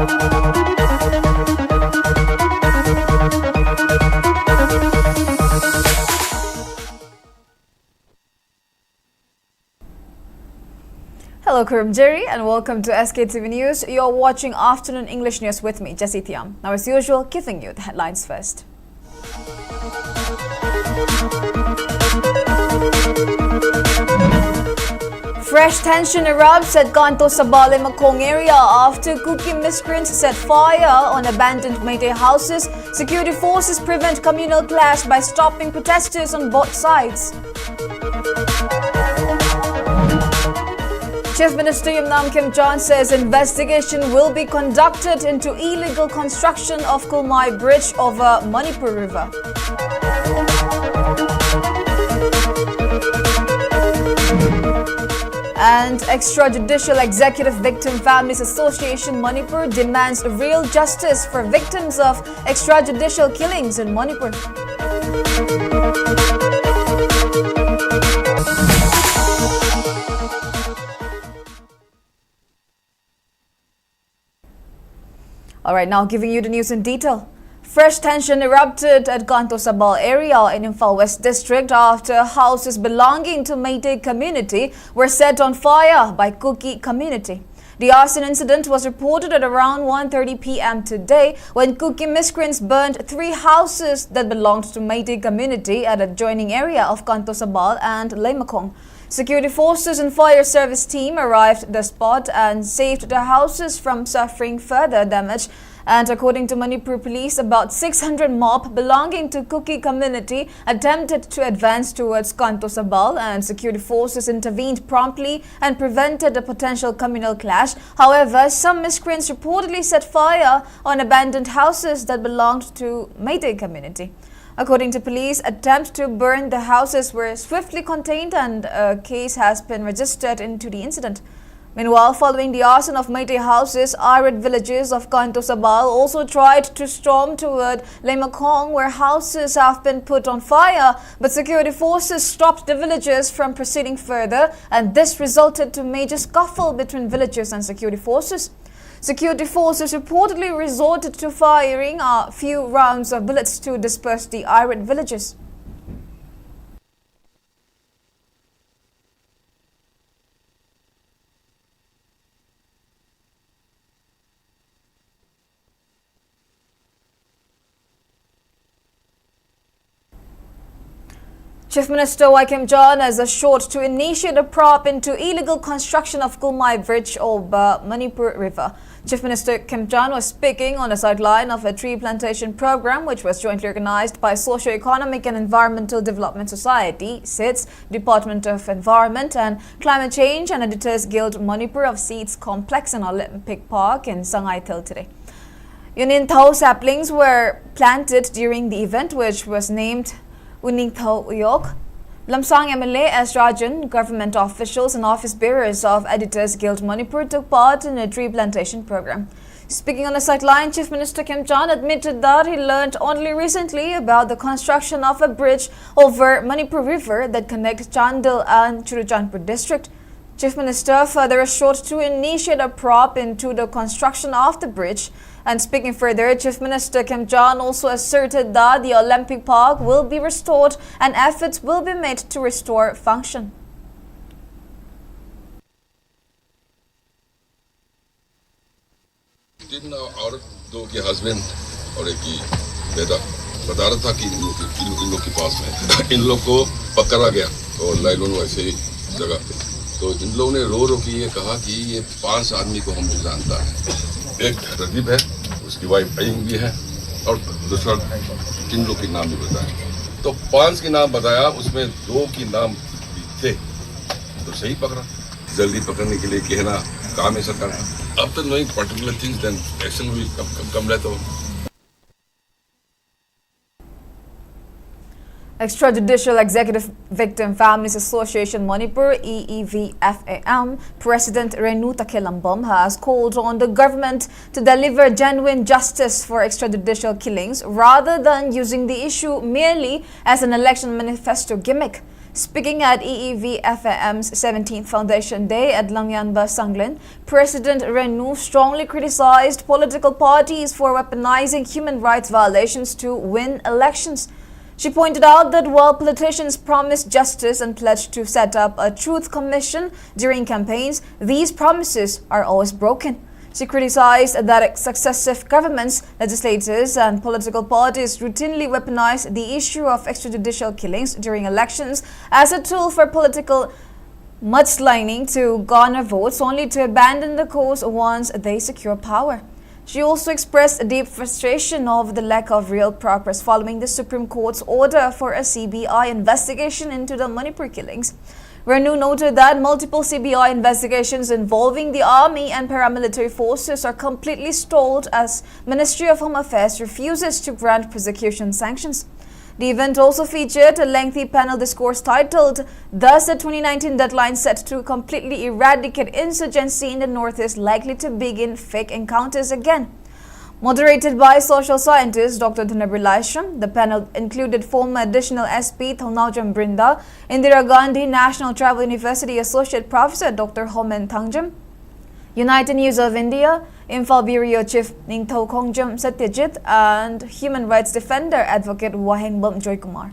Hello, Kurum Jerry, and welcome to Sktv'S News. You're watching Afternoon English News with me, Jessie Thiam. Now, as usual, giving you the headlines first. Fresh tension erupts at Kanto, Sabal, Makong area after cookie miscreants set fire on abandoned Meitei houses. Security forces prevent communal clash by stopping protesters on both sides. Chief Minister Yumnam Kim John says investigation will be conducted into illegal construction of Kulmai Bridge over Manipur River. And Extrajudicial Executive Victim Families Association Manipur demands real justice for victims of extrajudicial killings in Manipur. Alright, now giving you the news in detail. Fresh tension erupted at Kanto Sabal area in Imphal West District after houses belonging to Meitei community were set on fire by Kuki community. The arson incident was reported at around 1:30 p.m. today when Kuki miscreants burned 3 houses that belonged to Meitei community at adjoining area of Kanto Sabal and Makong. Security forces and fire service team arrived at the spot and saved the houses from suffering further damage. And according to Manipur police, about 600 mob belonging to Kuki community attempted to advance towards Kanto Sabal, and security forces intervened promptly and prevented a potential communal clash. However, some miscreants reportedly set fire on abandoned houses that belonged to Meitei community. According to police, attempts to burn the houses were swiftly contained and a case has been registered into the incident. Meanwhile, following the arson of Meitei houses, irate villagers of Kanto Sabal also tried to storm toward Makong, where houses have been put on fire, but security forces stopped the villagers from proceeding further, and this resulted to major scuffle between villagers and security forces. Security forces reportedly resorted to firing a few rounds of bullets to disperse the irate villagers. Chief Minister Kim John has assured to initiate a probe into illegal construction of Kulmai Bridge over Manipur River. Chief Minister Kim John was speaking on the sideline of a tree plantation program which was jointly organized by Socio-Economic and Environmental Development Society, SIDS, Department of Environment and Climate Change and Editors Guild Manipur of Seeds Complex and Olympic Park in Sangay Till today. Unintao saplings were planted during the event, which was named Unintao Uyok. Lamsang MLA S. Rajan, government officials and office bearers of Editors Guild Manipur took part in a tree plantation program. Speaking on the sideline, Chief Minister Kim John admitted that he learned only recently about the construction of a bridge over Manipur River that connects Chandil and Churachandpur district. Chief Minister further assured to initiate a probe into the construction of the bridge. And speaking further, Chief Minister Kim John also asserted that the Olympic Park will be restored and efforts will be made to restore function. तीन औरत, 2 के husband और 1 की बेटा बता रहा था कि इन लोग के पास में इन लोग को पकड़ा गया और लाइलोन वैसे ही जगह पे। तो इन लोगों ने रो के ये कहा कि ये 5 आदमी को हम लोग जानता है। एक रदीप है, उसकी वाइफ अयिंग भी है और दूसरा 3 लोग के नाम भी बताए। तो 5 के नाम बताया, उसमें 2 के नाम थे तो सही पकड़ा। जल्दी पकड़ने के लिए कहना काम ऐसा करना। After knowing particular things, then action will come later on. Extrajudicial Executive Victim Families Association Manipur EEVFAM President Renu Takhelambam has called on the government to deliver genuine justice for extrajudicial killings rather than using the issue merely as an election manifesto gimmick. Speaking at EEVFAM's 17th Foundation Day at Langyanba, Sanglen, President Renu strongly criticized political parties for weaponizing human rights violations to win elections. She pointed out that while politicians promised justice and pledged to set up a truth commission during campaigns, these promises are always broken. She criticized that successive governments, legislators and political parties routinely weaponize the issue of extrajudicial killings during elections as a tool for political mudslinging to garner votes only to abandon the cause once they secure power. She also expressed deep frustration over the lack of real progress following the Supreme Court's order for a CBI investigation into the Manipur killings. Renu noted that multiple CBI investigations involving the army and paramilitary forces are completely stalled as Ministry of Home Affairs refuses to grant prosecution sanctions. The event also featured a lengthy panel discourse titled, "Thus the 2019 deadline set to completely eradicate insurgency in the North is likely to begin fake encounters again." Moderated by social scientist Dr. Dhanabril, the panel included former additional SP Thalnaujam Brinda, Indira Gandhi National Tribal University Associate Professor Dr. Homen Thangjam, United News of India, Imphal Bureau Chief Ningthau Khongjam Satyajit, and human rights defender advocate Wahengbam Joykumar.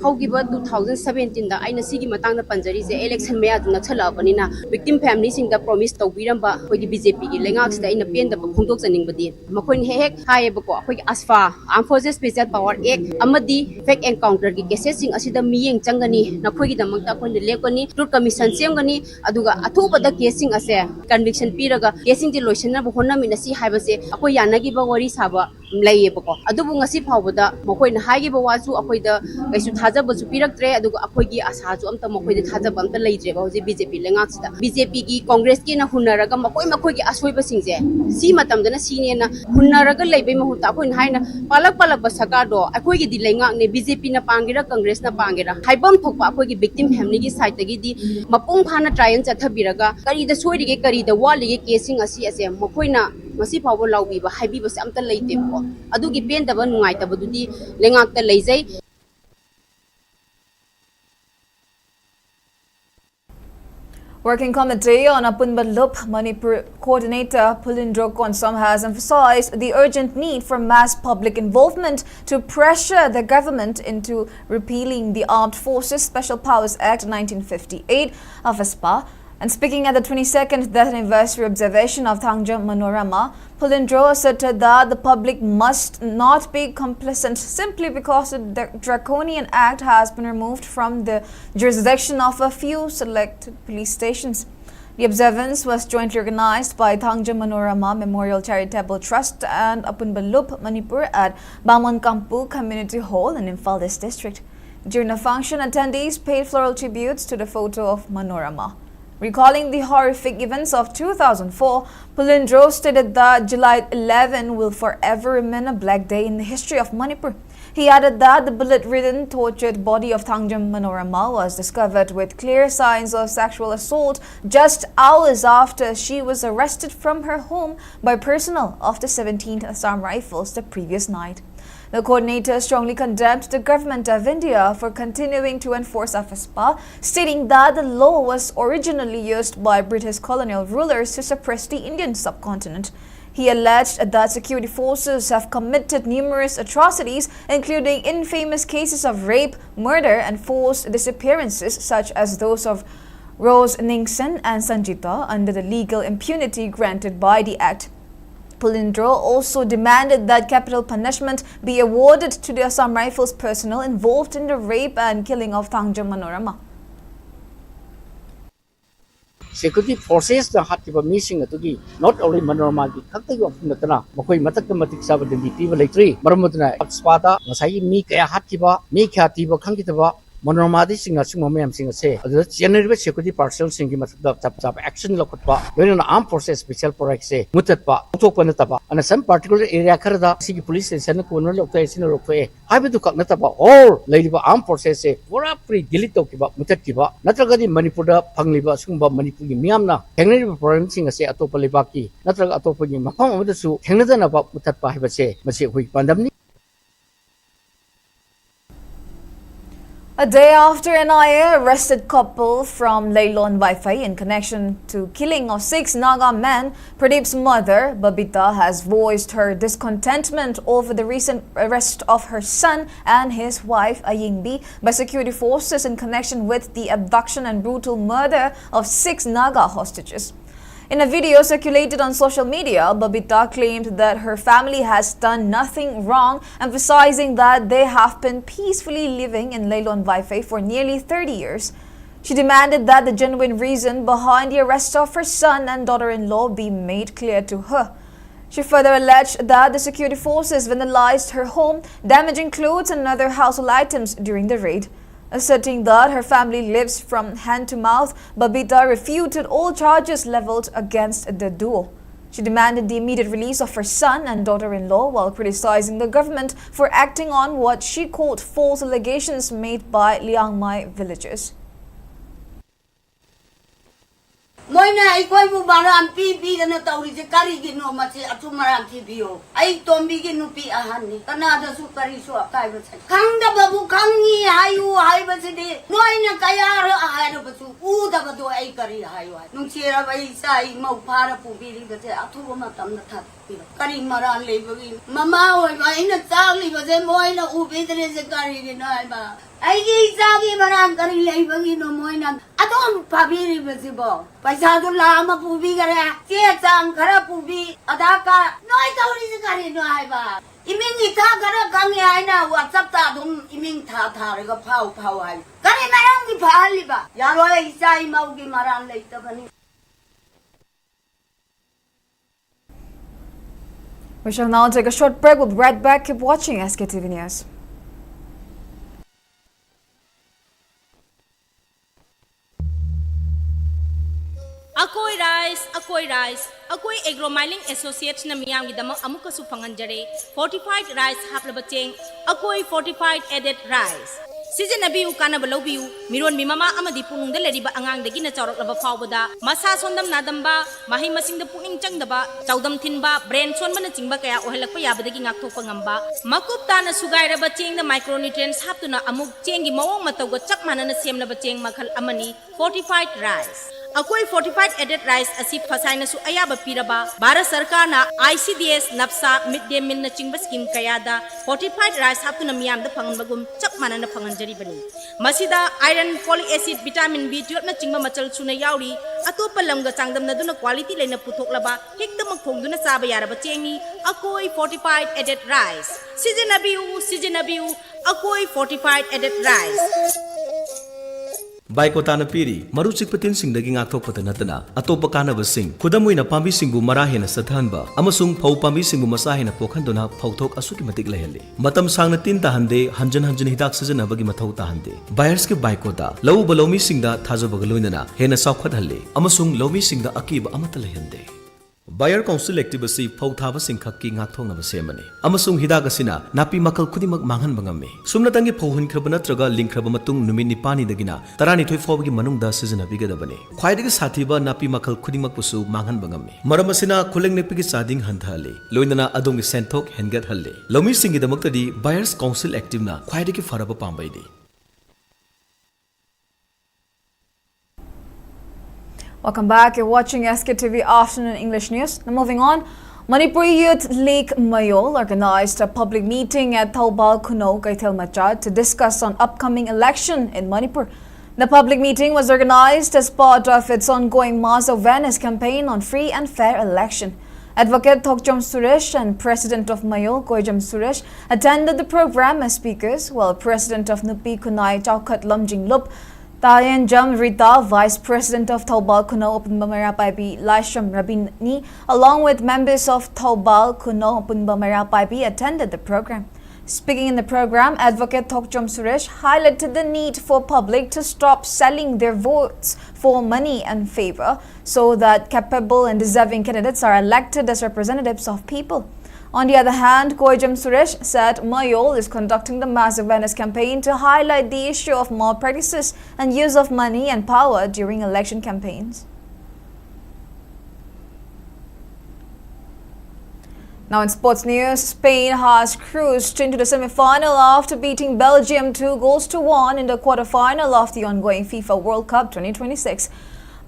However, 2017 da aina sigi matang na panjari se election maya na chala banina victim family sing da promise to biramba koi BJP gi lengak sta ina pen da phungdok chaning badi makoin hek haye bako koi AFSPA Armed Forces Special Power Act amadi fake encounter gi cases sing asida miyeng changani na koi gi damang ta kon lekoni truth commission semgani aduga athuba da case sing ase conviction piraga case sing di loisan na honna mina si haibase akoi yanagi ba wari saba laye bako adubu ngasi phawbada makoi na haigi ba wasu akoi da kaisu थाजब सुपीरक्ट्रे अदुगा अखोइगी आसाजु अमता मखोइदे थाजब अमता लैद्रे बा होजे BJP लेंगाक्सदा BJP की कांग्रेस की ना हुनरगा मखोइगी आसोइबा सिंगजे सी मतमदना सीनेना हुनरगा लैबे महुता अखोइन हाइना पालक पालक बा सरकार दो अखोइगी दि लेंगाक ने बीजेपी ना पांगेरा कांग्रेस ना पांगेरा हाइबम थोकपा अखोइगी विक्टिम फैमिली की साइड तगी दि मपुंग फाना ट्रायल चथबिरगा करिदा सोइरिगे करिदा वालिगे केसिंग असी असे मखोइना मसी फावो लाउबीबा हाइबीबा से अमता लैतेबो अदुगी पेंदबा नुंगाइतबदुदि लेंगाकता लैजै. Working Committee on Apunbalup Manipur Coordinator Pulindro Konsam has emphasized the urgent need for mass public involvement to pressure the government into repealing the Armed Forces Special Powers Act 1958 of AFSPA. And speaking at the 22nd death anniversary observation of Thangjam Manorama, Pulindro asserted that the public must not be complicit simply because the draconian act has been removed from the jurisdiction of a few selected police stations. The observance was jointly organized by Thangjam Manorama Memorial Charitable Trust and Apunbalup Manipur at Bamon Kampu Community Hall in Imphal District. During the function, attendees paid floral tributes to the photo of Manorama. Recalling the horrific events of 2004, Pulindro stated that July 11 will forever remain a black day in the history of Manipur. He added that the bullet-ridden, tortured body of Thangjam Manorama was discovered with clear signs of sexual assault just hours after she was arrested from her home by personnel of the 17th Assam Rifles the previous night. The coordinator strongly condemned the government of India for continuing to enforce AFSPA, stating that the law was originally used by British colonial rulers to suppress the Indian subcontinent. He alleged that security forces have committed numerous atrocities, including infamous cases of rape, murder, and forced disappearances, such as those of Rose Ningsen and Sanjita, under the legal impunity granted by the Act. Pulindro also demanded that capital punishment be awarded to the Assam Rifles personnel involved in the rape and killing of Thangjam Manorama. Security forces the Hatiba missing at not only Manorama, the Kaki of Natana, Mokoi Matamatic Sabbath, the Tiva Lake Tree, Maramutana, Spada, Masai, Mika Hatiba, Mika Tiba Kankitaba, monormadi singa sing mem singa se general security parcel singi matda chap action lokotpa loina armed forces special project se mutatpa thokpa na taba ana some particular area kharda sigi police station ko no lokta sin lokfe haibu kak na taba all leiba armed forces se pura free delete tokiba mutatkiba natragadi manipur da phangliba sungba manipur gi miamna hengneriba problem singa se atopa lebaki natraga atopa gi mafam amada su hengnadana ba mutatpa haiba se mase hui pandamni. A day after NIA arrested couple from Leilon Wi-Fi in connection to killing of 6 Naga men, Pradeep's mother, Babita, has voiced her discontentment over the recent arrest of her son and his wife, Ayingbi, by security forces in connection with the abduction and brutal murder of 6 Naga hostages. In a video circulated on social media, Babita claimed that her family has done nothing wrong, emphasizing that they have been peacefully living in Leilon Wi-Fi for nearly 30 years. She demanded that the genuine reason behind the arrest of her son and daughter-in-law be made clear to her. She further alleged that the security forces vandalized her home, damaging clothes and other household items during the raid. Asserting that her family lives from hand to mouth, Babita refuted all charges leveled against the duo. She demanded the immediate release of her son and daughter-in-law while criticizing the government for acting on what she called false allegations made by Liangmai villagers. Moina ai koi bu baran pi na tauri je kari gi no ma che atumaran thi bio ai tombi gi nu pi ahan ni kana da su kari su akai ba chai khang da babu khangi ayu ai ba se de moina kaya ra ai ro ba su u da ba do ai kari ayu ai nung che ra bai sai mau pha ra pu bi ri ba che athu ba ma tam na that pi kari maran le ba gi mama oi ba ina chak li ba je moina u bi de se kari gi no ai ba ai gi chagi maran kari le ba gi no moina Adom pabiri besibo. Paisa tu lama pubi kare. Cie cang kare pubi. Adaka noi tauri sekali no hai ba. Iming ita kare kangi hai na WhatsApp ta dum iming tha rega pau hai. Kare mayong ki phali ba. Yaro isa imau ki maran le ta bani. We shall now take a short break. We'll be right back. Keep watching SKTV News. Akoi rice, Akoi Agro Mining Associates na miyam gidama amuka su panganjare, fortified rice haplaba cheng, Akoi fortified added rice. Season abiu kana balobiu, miron mimama amadi punung da leriba angang da gina chawrak laba fawbada, masa sondam nadamba, mahi masing da puning changdaba, chawdam thinba, brain son mana chingba kaya ohelak pa yabada gi ngakthok pangamba, makup ta na sugay raba cheng da micronutrients haptuna amuk cheng gi mawong matawga chak mana na siem laba cheng makhal amani, fortified rice. Akoi fortified added rice asi phasai na su ayaba piraba Bharat Sarkar na ICDS napsa midday meal na chingba scheme kayada fortified rice haptuna miyam da phanganbagum chap mana na phanganjari bani masida iron folic acid vitamin B12 na chingba machal suna yauri atopa lamga changdam na duna quality leina puthoklaba hekta makthongduna saba yaraba chengi Akoi fortified added rice season abiu Akoi fortified added rice Baikotana piri, maru chikpatin sing dagi ngakthok patanatana, atopa kanaba sing, kudamuina pambi singbu marahena sathanba, amasung phau pambi singbu masahena pokhandona phauthok asuki matik lehele. Matam sangna tin tahande, hanjan hidak sijanabagi mathau tahande. Buyers ke baikota, lau balomi singda thajabaga loinana, hena saukhat halle, amasung lomi singda akiba amata lehende. Buyer Council Activity Pauthaba Singkaki Ngathong of Semani. Amasung Hidagasina, Napi Makal Kudimak Mangan Bangame. Sumnatangi Pohun Krabanatraga, Link Krabamatung, Numini Pani Dagina, Tarani Toyfogi Manung da season of Bigadabane. Quite Satiba, Napi Makal Kudimakusu, Mangan Bangame. Maramasina, Kuleng Nepiki Sading Hantale, Loinana Adongi Santok, Hengat Halle. Lomi Singi the Muktadi, Buyers Council Active, quite a Faraba Pambaidi. Welcome back. You're watching SKTV Afternoon English News. Now moving on, Manipuri Youth League Mayol organized a public meeting at Sabal Kuno, Kaithel Machad to discuss on upcoming election in Manipur. The public meeting was organized as part of its ongoing mass awareness campaign on free and fair election. Advocate Thokjom Suresh and President of Mayol, Koijam Suresh, attended the program as speakers, while President of Nupi Kunai Chaukat Lamjing Lup, Tayan Jam Rita, Vice President of Sabal Kuno Open Bamarapaibi, Laisham Rabini, along with members of Sabal Kuno Open Bamarapaibi attended the program. Speaking in the program, Advocate Thokjom Suresh highlighted the need for public to stop selling their votes for money and favor so that capable and deserving candidates are elected as representatives of people. On the other hand, Koijam Suresh said Mayol is conducting the mass awareness campaign to highlight the issue of malpractices and use of money and power during election campaigns. Now in sports news, Spain has cruised into the semi-final after beating Belgium 2-1 in the quarter-final of the ongoing FIFA World Cup 2026.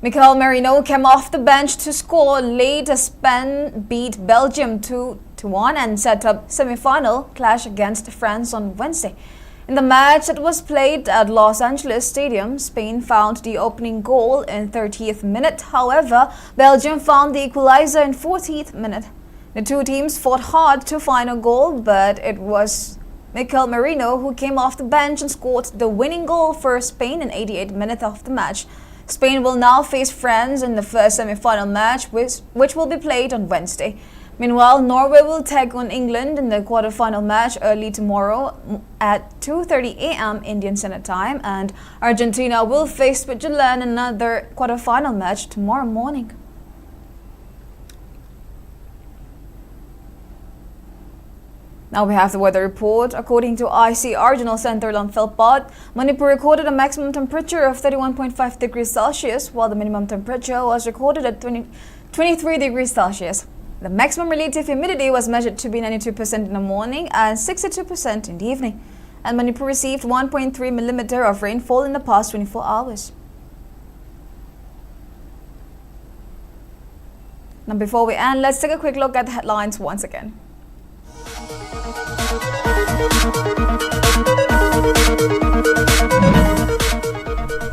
Mikel Merino came off the bench to score late as Spain beat Belgium 2-1 and set up semi-final clash against France on Wednesday. In the match that was played at Los Angeles Stadium, Spain found the opening goal in 30th minute. However, Belgium found the equalizer in 40th minute. The two teams fought hard to find a goal, but it was Mikel Merino who came off the bench and scored the winning goal for Spain in 88th minute of the match. Spain will now face France in the first semi-final match, which will be played on Wednesday. Meanwhile, Norway will take on England in the quarter-final match early tomorrow at 2:30 a.m. Indian Standard Time, and Argentina will face Switzerland in another quarter-final match tomorrow morning. Now we have the weather report. According to ICR Regional Center Lamphel, Manipur recorded a maximum temperature of 31.5 degrees Celsius, while the minimum temperature was recorded at 23 degrees Celsius. The maximum relative humidity was measured to be 92% in the morning and 62% in the evening. And Manipur received 1.3 millimeter of rainfall in the past 24 hours. Now before we end, let's take a quick look at the headlines once again.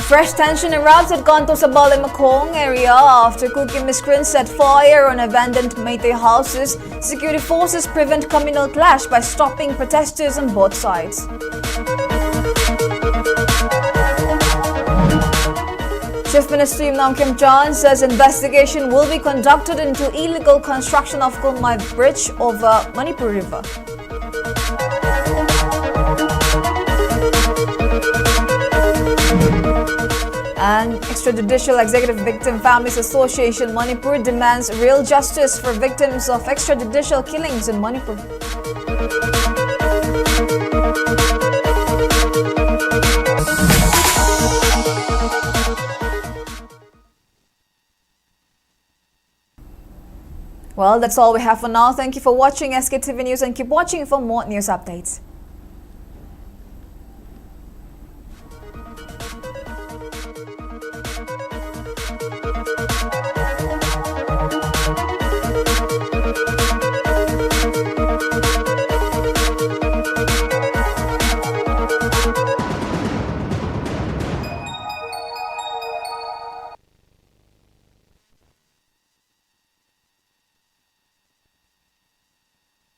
Fresh tension erupts at Kanto, Sabal in Mekong area after Kuki miscreants set fire on abandoned Meitei houses. Security forces prevent communal clash by stopping protesters on both sides. Chief Minister Nam Kim Chan says investigation will be conducted into illegal construction of Kulmai Bridge over Manipur River. And Extrajudicial Executive Victim Families Association Manipur demands real justice for victims of extrajudicial killings in Manipur. Well, that's all we have for now. Thank you for watching SKTV News and keep watching for more news updates.